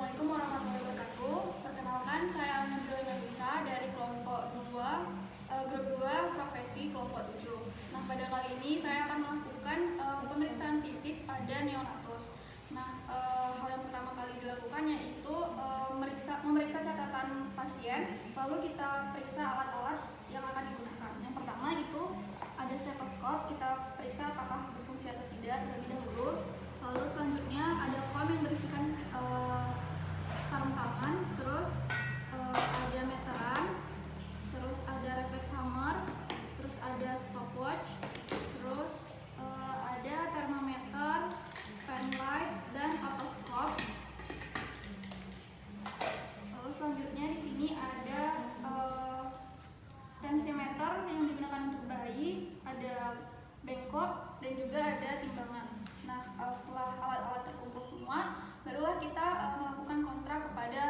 Assalamualaikum warahmatullahi wabarakatuh. Perkenalkan, saya Alhamdulillah Nisa dari kelompok 2, grup 2, profesi kelompok 7. Nah, pada kali ini saya akan melakukan pemeriksaan fisik pada neonatus. Nah, hal yang pertama kali dilakukan yaitu memeriksa catatan pasien, lalu kita periksa alat-alat yang akan digunakan. Yang pertama itu ada stetoskop, kita periksa apakah berfungsi atau tidak terlebih dahulu. Lalu selanjutnya ada form yang berisikan sarung tangan, terus ada meteran, terus ada reflex hammer, terus ada stopwatch, terus ada termometer, fan light, dan otoscope. Lalu selanjutnya di sini ada tensimeter yang digunakan untuk bayi, ada bengkok, dan juga ada timbangan. Nah, setelah alat-alat terkumpul semua, barulah kita melakukan kontra kepada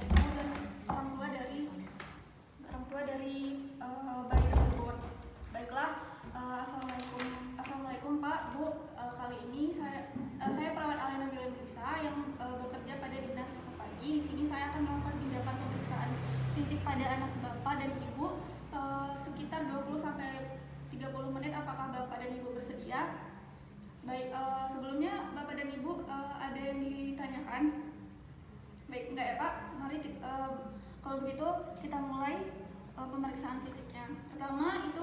ibu dan orang tua dari bayi tersebut. Baiklah, assalamualaikum Pak, Bu. Kali ini saya perawat Alena Nisa yang bekerja pada Dinas Pagi. Di sini saya akan melakukan tindakan pemeriksaan fisik pada anak Bapak dan Ibu sekitar 20-30 menit. Apakah Bapak dan Ibu bersedia? Baik, sebelumnya Bapak dan Ibu ada yang ditanyakan? Baik, enggak ya Pak? Mari kalau begitu kita mulai pemeriksaan fisiknya. Pertama itu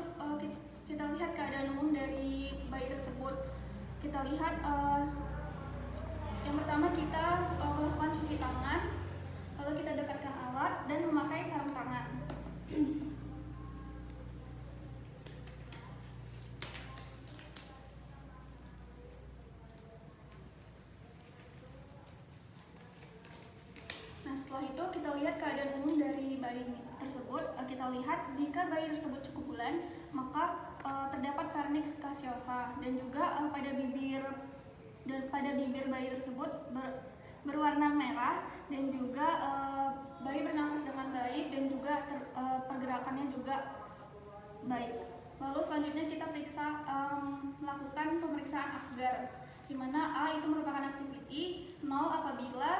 kita lihat keadaan umum dari bayi tersebut. Kita lihat yang pertama kita melakukan cuci tangan, lalu kita dekatkan alat dan memakai sarung tangan. Nah, setelah itu kita lihat keadaan umum dari bayi tersebut. Kita lihat jika bayi tersebut cukup bulan, maka terdapat vernix caseosa dan juga pada bibir bayi tersebut berwarna merah, dan juga bayi bernafas dengan baik, dan juga pergerakannya juga baik. Lalu selanjutnya kita melakukan pemeriksaan Apgar, di mana A itu merupakan activity, 0 apabila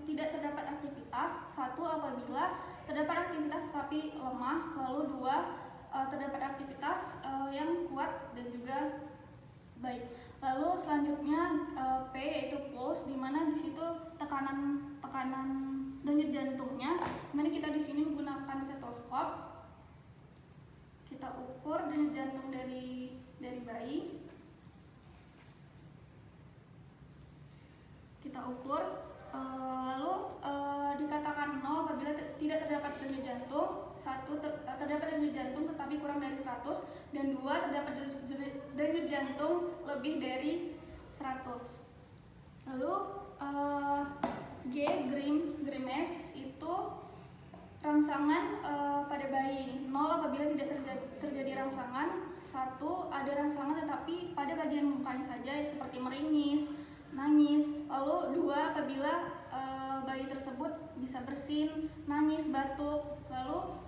tidak terdapat aktivitas, 1 apabila terdapat aktivitas tetapi lemah, lalu 2 terdapat aktivitas yang kuat dan juga baik. Lalu selanjutnya P yaitu pulse, di mana di situ tekanan denyut jantungnya. Dimana kita di sini menggunakan stetoskop, kita ukur denyut jantung dari bayi. Kita ukur, lalu dikatakan 0 apabila tidak terdapat denyut jantung, 1 terdapat denyut jantung tetapi kurang dari 100, dan 2 terdapat denyut jantung lebih dari 100. Lalu G, grimace itu rangsangan pada bayi. 0 apabila tidak terjadi rangsangan, 1 ada rangsangan tetapi pada bagian mukanya saja, seperti meringis, nangis. Lalu 2 apabila bayi tersebut bisa bersin, nangis, batuk. Lalu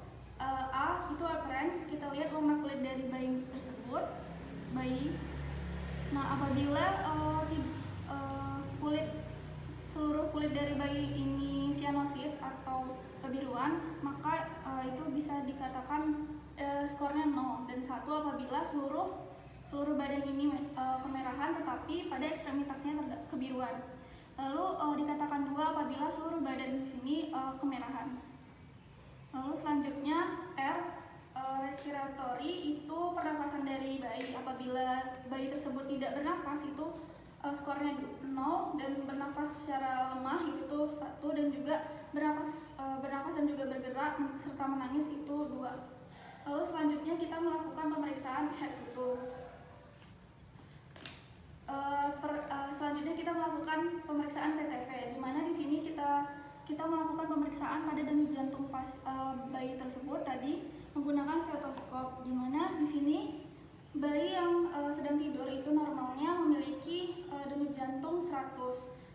A itu appearance, kita lihat warna kulit dari bayi tersebut, Nah, apabila seluruh kulit dari bayi ini cyanosis atau kebiruan, maka itu bisa dikatakan skornya 0, dan 1 apabila seluruh badan ini kemerahan tetapi pada ekstremitasnya kebiruan. Lalu dikatakan 2 apabila seluruh badan di sini kemerahan. Lalu selanjutnya R, respiratory itu pernapasan dari bayi. Apabila bayi tersebut tidak bernafas itu skornya 0, dan bernafas secara lemah itu 1, dan juga bernafas dan juga bergerak serta menangis itu 2. Lalu selanjutnya kita melakukan pemeriksaan head to toe. Selanjutnya kita melakukan pemeriksaan TTV, di mana di sini kita melakukan pemeriksaan pada denyut jantung bayi tersebut tadi menggunakan stetoskop, di mana di sini bayi yang sedang tidur itu normalnya memiliki denyut jantung 100,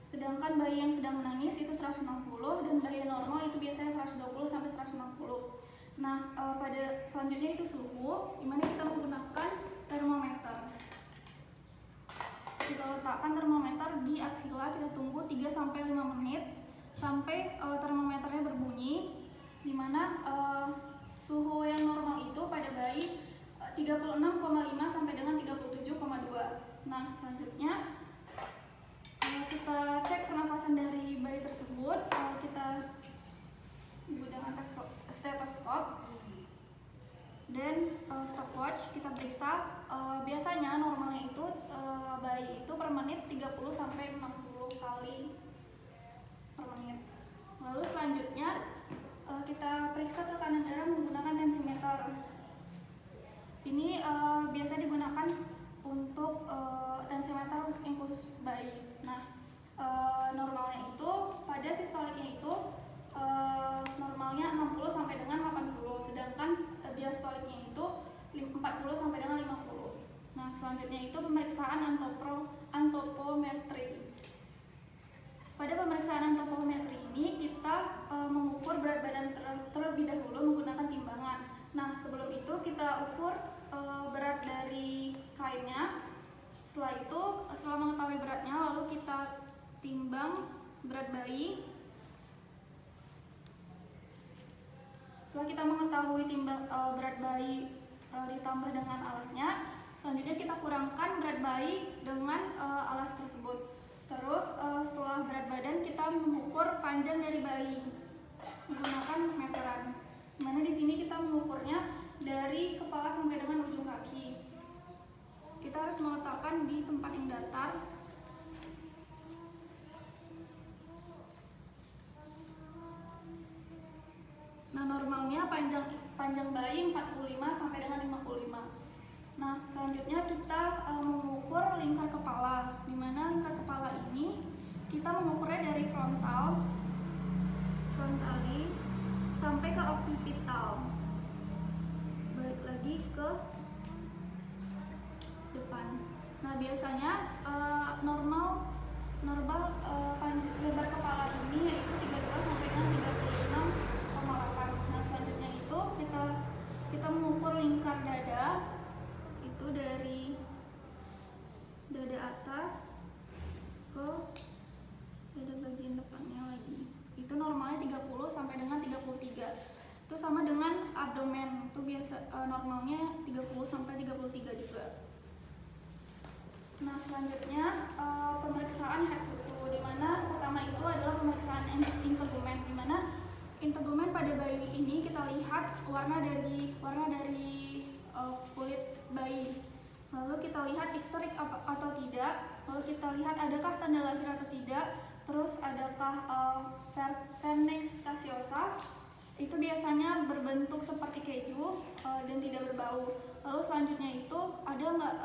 sedangkan bayi yang sedang menangis itu 160, dan bayi normal itu biasanya 120 sampai 160. Nah, pada selanjutnya itu suhu, di mana kita menggunakan termometer. Kita letakkan termometer di aksila kita tunggu 3-5 menit sampai termometernya berbunyi, dimana suhu yang normal itu pada bayi 36,5 sampai dengan 37,2. Nah, selanjutnya kita cek pernapasan dari bayi tersebut. Kita menggunakan stetoskop dan stopwatch kita periksa. Biasanya normalnya itu bayi itu per menit 30 sampai 60 kali per menit. Lalu selanjutnya kita periksa tekanan darah menggunakan tensimeter. Ini biasa digunakan untuk tensimeter yang khusus bayi. Nah, normalnya itu pada sistoliknya itu normalnya 60 sampai dengan 80, sedangkan diastoliknya itu 40 sampai dengan 50. Nah, selanjutnya itu pemeriksaan antropometri. Pada pemeriksaan antropometri ini kita mengukur berat badan terlebih dahulu menggunakan timbangan. Nah, sebelum itu kita ukur berat dari kainnya. Setelah itu, setelah mengetahui beratnya, lalu kita timbang berat bayi. Setelah kita mengetahui berat bayi ditambah dengan alasnya, selanjutnya kita kurangkan berat bayi dengan alas tersebut. Terus setelah berat badan kita mengukur panjang dari bayi menggunakan meteran. Dimana di sini kita mengukurnya dari kepala sampai dengan ujung kaki. Kita harus meletakkan di tempat yang datar. Nah, normalnya panjang bayi 45 sampai dengan 55. Nah, selanjutnya kita mengukur lingkar kepala. Di mana lingkar kepala ini kita mengukurnya dari frontalis sampai ke occipital. Balik lagi ke depan. Nah, biasanya normal lebar kepala ini yaitu 32 sampai dengan 36,8. Nah, selanjutnya itu kita mengukur lingkar dada itu dari dada atas ke dada bagian depannya lagi. Itu normalnya 30 sampai dengan 33. Itu sama dengan abdomen, itu biasa normalnya 30 sampai 33 juga. Nah, selanjutnya pemeriksaan head to toe, di mana pertama itu adalah pemeriksaan integumen, di mana integumen pada bayi ini kita lihat warna dari kulit bayi. Lalu kita lihat ikterik atau tidak, lalu kita lihat adakah tanda lahir atau tidak, terus adakah vernix caseosa, itu biasanya berbentuk seperti keju dan tidak berbau. Lalu selanjutnya itu ada nggak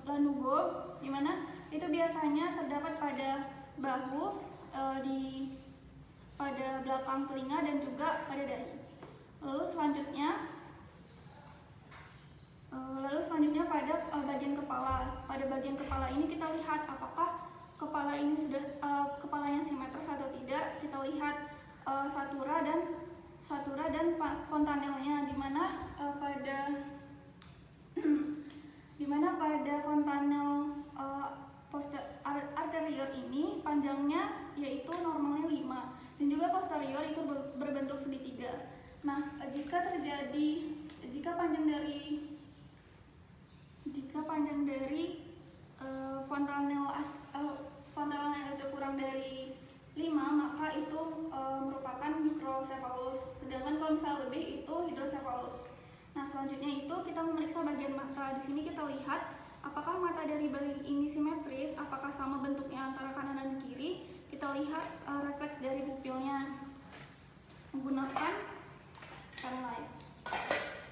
lanugo, di mana itu biasanya terdapat pada bahu, pada belakang telinga dan juga pada dahi. Lalu selanjutnya pada bagian kepala. Pada bagian kepala ini kita lihat apakah kepala ini sudah kepalanya simetris atau tidak. Kita lihat satura dan fontanelnya, di mana pada fontanel arterior ini panjangnya yaitu normalnya 5 dan juga posterior itu berbentuk segitiga. Nah, jika panjang dari fontanel itu kurang dari 5, maka itu merupakan mikrocephalus. Sedangkan kalau misalnya lebih itu hidrocephalus. Nah, selanjutnya itu kita memeriksa bagian mata. Di sini kita lihat apakah mata dari bayi ini simetris, apakah sama bentuknya antara kanan dan kiri. Kita lihat refleks dari pupilnya menggunakan penlight.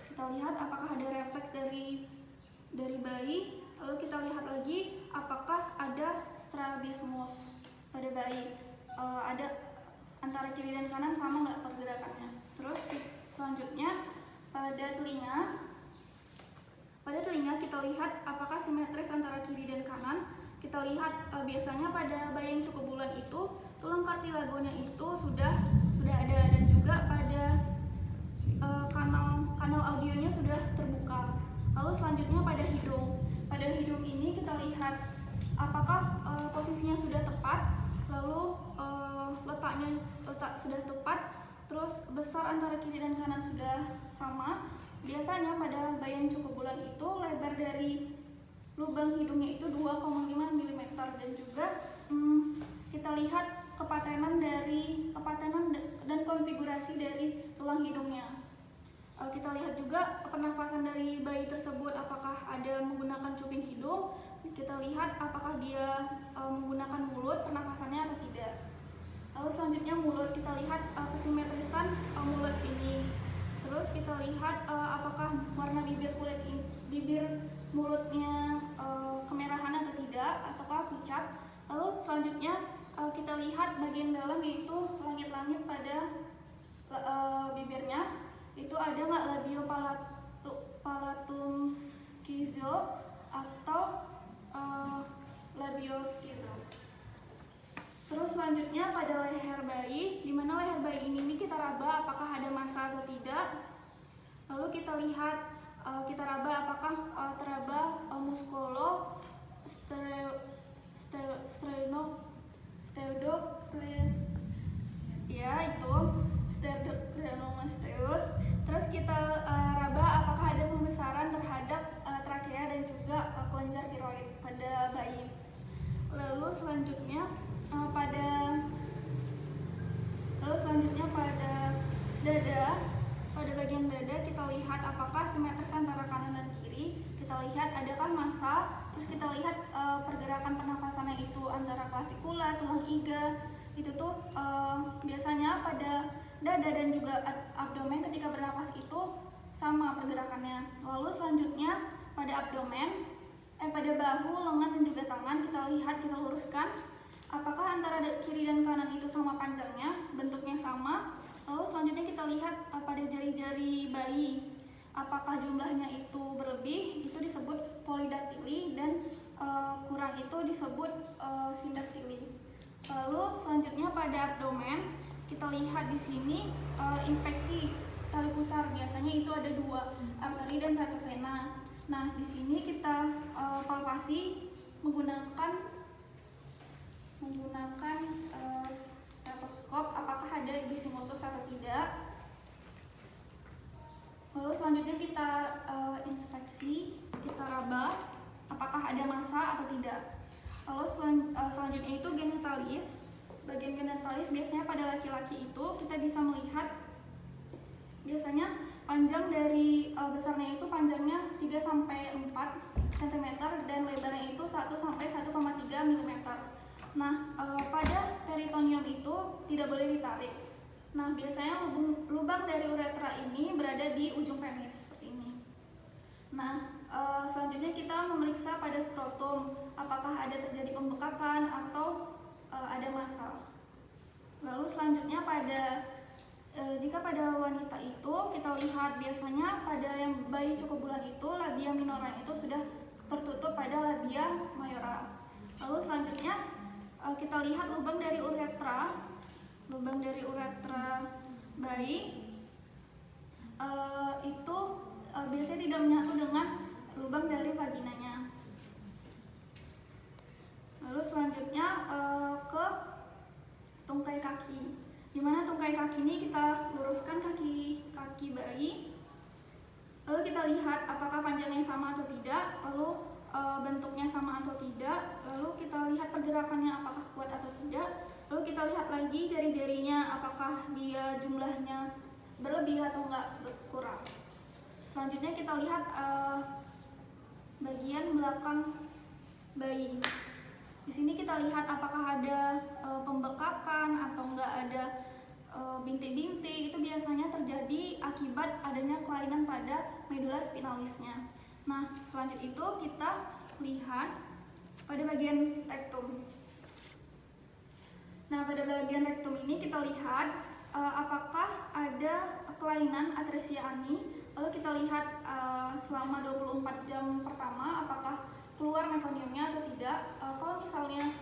Kita lihat apakah ada refleks dari bayi. Lalu kita lihat lagi apakah ada strabismus pada bayi. Ada antara kiri dan kanan sama nggak pergerakannya. Terus selanjutnya pada telinga kita lihat apakah simetris antara kiri dan kanan. Kita lihat biasanya pada bayi yang cukup bulan itu tulang kartilagonya itu sudah ada, dan juga pada kanal audionya sudah terbuka. Lalu selanjutnya pada hidung ini kita lihat apakah posisinya sudah tepat, lalu letak sudah tepat, terus besar antara kiri dan kanan sudah sama. Biasanya pada bayi yang cukup bulan itu lebar dari lubang hidungnya itu 2,5 mm, dan juga kita lihat kepatenan dan konfigurasi dari tulang hidungnya. Kita lihat juga pernafasan dari bayi tersebut, apakah ada menggunakan cuping hidung. Kita lihat apakah dia menggunakan mulut pernafasannya atau tidak. Lalu selanjutnya mulut, kita lihat kesimetrisan mulut ini. Terus kita lihat apakah warna bibir mulutnya kemerahan atau tidak, ataukah pucat. Lalu selanjutnya kita lihat bagian dalam, yaitu langit-langit pada bibirnya. Itu ada nggak labiopalatum schizo atau labioskizo. Terus selanjutnya pada leher bayi, di mana leher bayi ini kita raba apakah ada massa atau tidak. Lalu kita lihat kita raba apakah teraba muskulo steudocleidomastoid. Terus kita raba apakah ada pembesaran terhadap trakea dan juga kelenjar tiroid pada bayi. Lalu selanjutnya pada dada, pada bagian dada kita lihat apakah simetris antara kanan dan kiri. Kita lihat adakah massa. Terus kita lihat pergerakan pernapasannya itu antara klavikula, tulang iga. Itu tuh biasanya pada dada dan juga abdomen ketika bernapas itu sama pergerakannya. Lalu selanjutnya pada abdomen, pada bahu, lengan dan juga tangan kita lihat, kita luruskan apakah antara kiri dan kanan itu sama panjangnya, bentuknya sama. Lalu selanjutnya kita lihat pada jari-jari bayi, apakah jumlahnya itu berlebih, itu disebut polidaktili, dan kurang itu disebut sindaktili. Lalu selanjutnya pada abdomen, kita lihat di sini inspeksi tali pusar, biasanya itu ada 2 arteri dan 1 vena. Nah, di sini kita palpasi menggunakan stetoskop apakah ada bisimosus atau tidak. Lalu selanjutnya kita inspeksi, kita raba apakah ada massa atau tidak. Lalu selanjutnya itu genitalis. Bagian genitalis biasanya pada laki-laki itu kita bisa melihat biasanya panjang dari besarnya itu panjangnya 3-4 cm dan lebarnya itu 1-1,3 mm. Nah, pada peritoneum itu tidak boleh ditarik. Nah, biasanya lubang dari uretra ini berada di ujung penis seperti ini. Nah, selanjutnya kita memeriksa pada skrotum apakah ada terjadi pembekakan atau ada massa. Lalu selanjutnya jika pada wanita itu kita lihat biasanya pada yang bayi cukup bulan itu labia minora itu sudah tertutup pada labia mayora. Lalu selanjutnya kita lihat lubang dari uretra bayi itu biasanya tidak menyatu dengan lubang dari vaginanya. Lalu selanjutnya ke tungkai kaki, dimana tungkai kaki ini kita luruskan kaki bayi. Lalu kita lihat apakah panjangnya sama atau tidak, lalu bentuknya sama atau tidak, lalu kita lihat pergerakannya apakah kuat atau tidak, lalu kita lihat lagi jari-jarinya apakah dia jumlahnya berlebih atau enggak berkurang. Selanjutnya kita lihat bagian belakang bayi. Di sini kita lihat apakah ada pembekakan atau enggak ada bintik-bintik. Itu biasanya terjadi akibat adanya kelainan pada medula spinalisnya. Nah, selanjutnya itu kita lihat pada bagian rektum. Nah, pada bagian rektum ini kita lihat apakah ada kelainan atresia ani. Lalu kita lihat selama 24 jam pertama apakah keluar mekoniumnya atau tidak. Kalau misalnya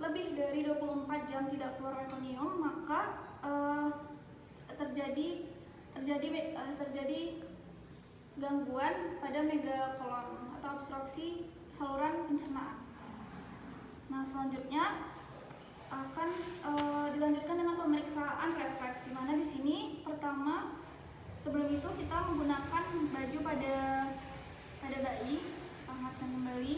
lebih dari 24 jam tidak keluar mekonium, maka terjadi gangguan pada megakolon atau obstruksi saluran pencernaan. Nah, selanjutnya akan dilanjutkan dengan pemeriksaan refleks, di mana di sini pertama sebelum itu kita menggunakan baju pada bayi, kita hangatkan kembali.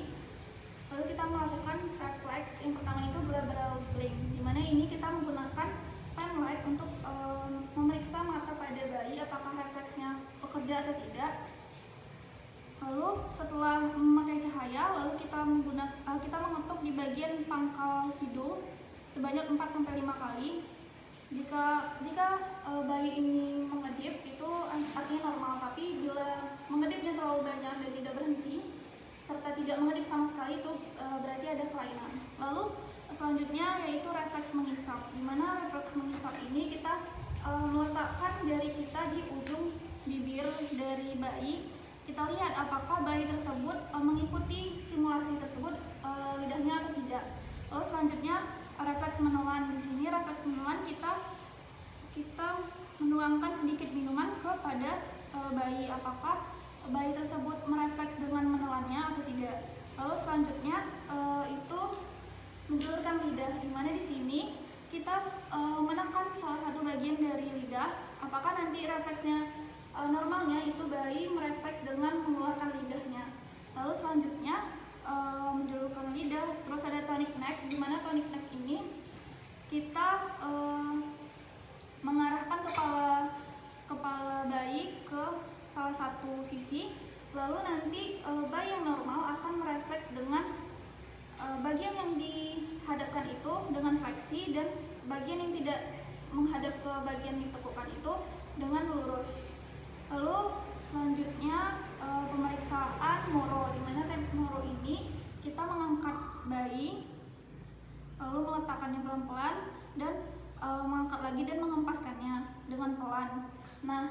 Lalu kita melakukan refleks. Yang pertama itu glabral blink, di mana ini kita menggunakan pen light untuk memeriksa mata pada bayi apakah refleksnya bekerja atau tidak. Lalu setelah memakai cahaya, lalu kita mengetuk di bagian pangkal hidung sebanyak 4-5 kali. Jika bayi ini mengedip itu artinya normal, tapi bila mengedipnya terlalu banyak dan tidak berhenti serta tidak mengedip sama sekali itu berarti ada kelainan. Lalu selanjutnya yaitu refleks mengisap, di mana refleks mengisap ini kita meletakkan jari kita di ujung bibir dari bayi. Kita lihat apakah bayi tersebut mengikuti stimulasi tersebut lidahnya atau tidak. Lalu selanjutnya refleks menelan. Di sini refleks menelan kita menuangkan sedikit minuman kepada bayi, apakah bayi tersebut merefleks dengan menelannya atau tidak. Lalu selanjutnya itu menjulurkan lidah, di mana di sini kita menekan salah satu bagian dari lidah. Apakah nanti refleksnya normalnya itu bayi merefleks dengan mengeluarkan lidahnya. Lalu selanjutnya menjulurkan lidah. Terus ada tonic neck, di mana tonic neck ini kita mengarahkan kepala bayi ke salah satu sisi. Lalu nanti bayi yang normal akan merefleks dengan bagian yang dihadapkan itu dengan fleksi, dan bagian yang tidak menghadap ke bagian yang ditekukan itu dengan lurus. Lalu selanjutnya pemeriksaan moro, di mana teknik moro ini kita mengangkat bayi lalu meletakkannya pelan-pelan dan mengangkat lagi dan mengempaskannya dengan pelan. Nah,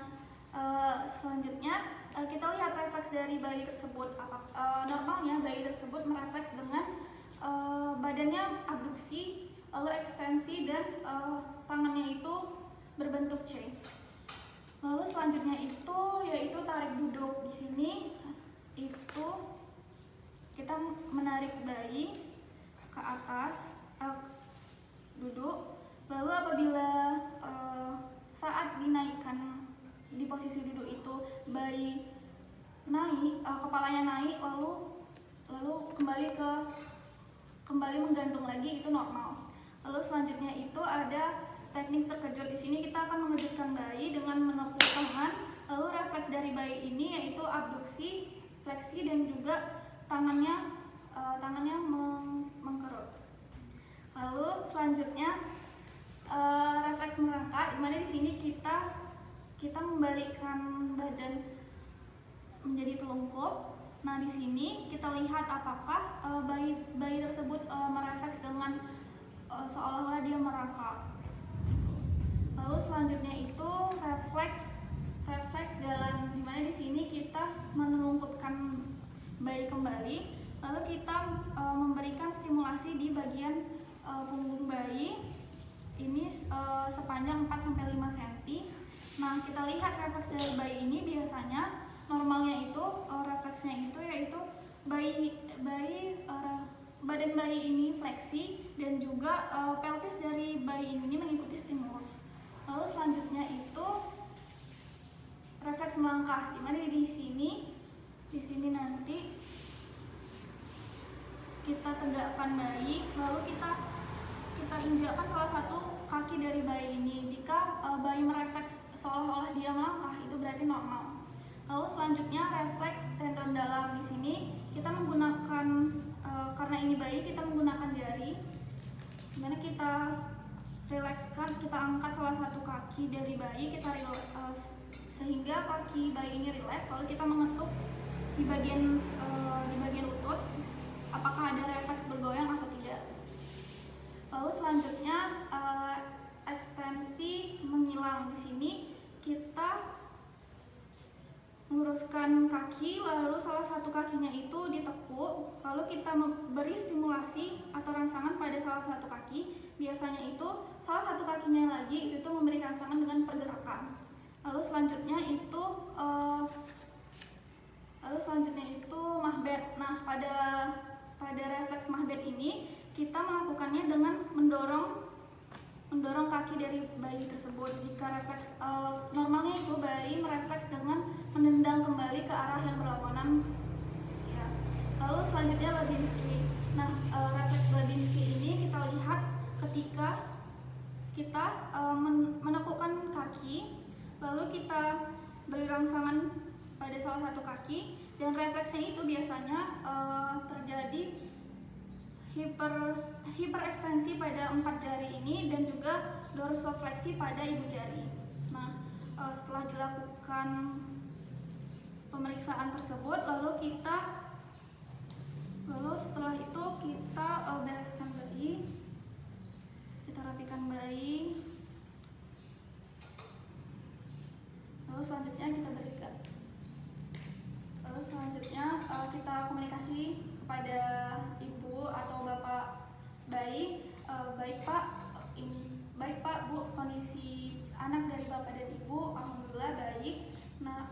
selanjutnya kita lihat refleks dari bayi tersebut. Normalnya bayi tersebut merefleks dengan badannya abduksi, lalu ekstensi, dan tangannya itu berbentuk C. Lalu selanjutnya itu yaitu tarik duduk. Di sini itu kita menarik bayi ke atas, duduk. Lalu apabila saat dinaikkan di posisi duduk itu bayi naik, kepalanya naik, lalu kembali menggantung lagi, itu normal. Lalu selanjutnya itu ada teknik terkejut. Di sini kita akan mengejutkan bayi dengan menepuk tangan. Lalu refleks dari bayi ini yaitu abduksi, fleksi, dan juga tangannya mengkerut. Lalu selanjutnya refleks merangkak, di mana di sini kita membalikkan badan menjadi telungkup. Nah, di sini kita lihat apakah bayi tersebut merefleks dengan seolah-olah dia merangkak. Lalu selanjutnya itu refleks jalan, di mana di sini kita menelungkupkan bayi kembali, lalu kita memberikan stimulasi di bagian punggung bayi ini sepanjang 4-5 cm. Nah, kita lihat refleks dari bayi ini biasanya normalnya itu refleksnya itu yaitu badan bayi ini fleksi, dan juga pelvis dari bayi ini mengikuti stimulus. Lalu selanjutnya itu refleks melangkah, di mana di sini nanti kita tegakkan bayi, lalu kita injakkan salah satu kaki dari bayi ini. Jika bayi merefleks seolah-olah dia melangkah, itu berarti normal. Lalu selanjutnya refleks tendon dalam. Di sini kita menggunakan karena ini bayi, kita menggunakan jari, di mana kita rilekskan, kita angkat salah satu kaki dari bayi, sehingga kaki bayi ini rileks. Lalu kita mengetuk di bagian lutut, apakah ada refleks bergoyang atau tidak. Lalu selanjutnya ekstensi menghilang. Di sini kita meluruskan kaki, lalu salah satu kakinya itu ditekuk, lalu kita memberi stimulasi atau rangsangan pada salah satu kaki. Biasanya itu salah satu kakinya lagi itu memberi rangsangan dengan pergerakan. Lalu selanjutnya itu mahbet. Nah, pada refleks mahbet ini kita melakukannya dengan mendorong kaki dari bayi tersebut. Jika refleks normalnya itu bayi merefleks dengan menendang kembali ke arah yang berlawanan. Ya. Lalu selanjutnya Babinski. Nah, refleks Babinski ini kita lihat ketika kita menekukkan kaki, lalu kita beri rangsangan pada salah satu kaki, dan refleksnya itu biasanya terjadi hiperekstensi pada 4 jari ini dan juga dorsofleksi pada ibu jari. Nah, setelah dilakukan pemeriksaan tersebut, lalu setelah itu kita bereskan bayi, kita rapikan bayi, lalu selanjutnya kita berikan. Lalu selanjutnya kita komunikasi kepada ibu atau bapak bayi, baik pak bu, kondisi anak dari bapak dan ibu alhamdulillah baik. Nah,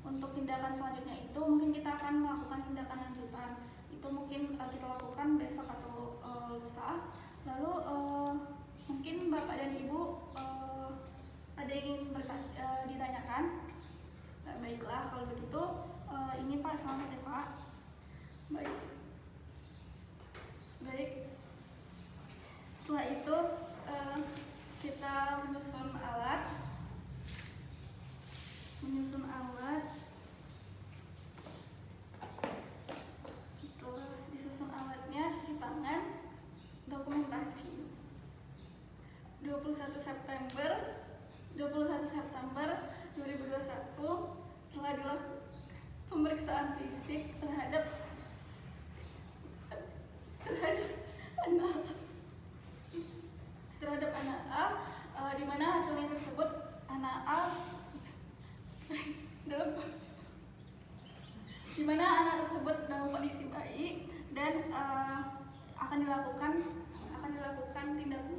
untuk tindakan selanjutnya itu mungkin kita akan melakukan tindakan lanjutan. Itu mungkin kita lakukan besok atau lusa. Lalu mungkin bapak dan ibu ada yang ingin ditanyakan? Nah, baiklah kalau begitu ini Pak, selamat ya Pak. Baik. Setelah itu kita menyusun alat. Setelah disusun alatnya, cuci tangan, dokumentasi. 21 September 2021 telah dilakukan pemeriksaan fisik terhadap anak A, di mana hasilnya tersebut anak A dalam kondisi baik dan akan dilakukan tindakan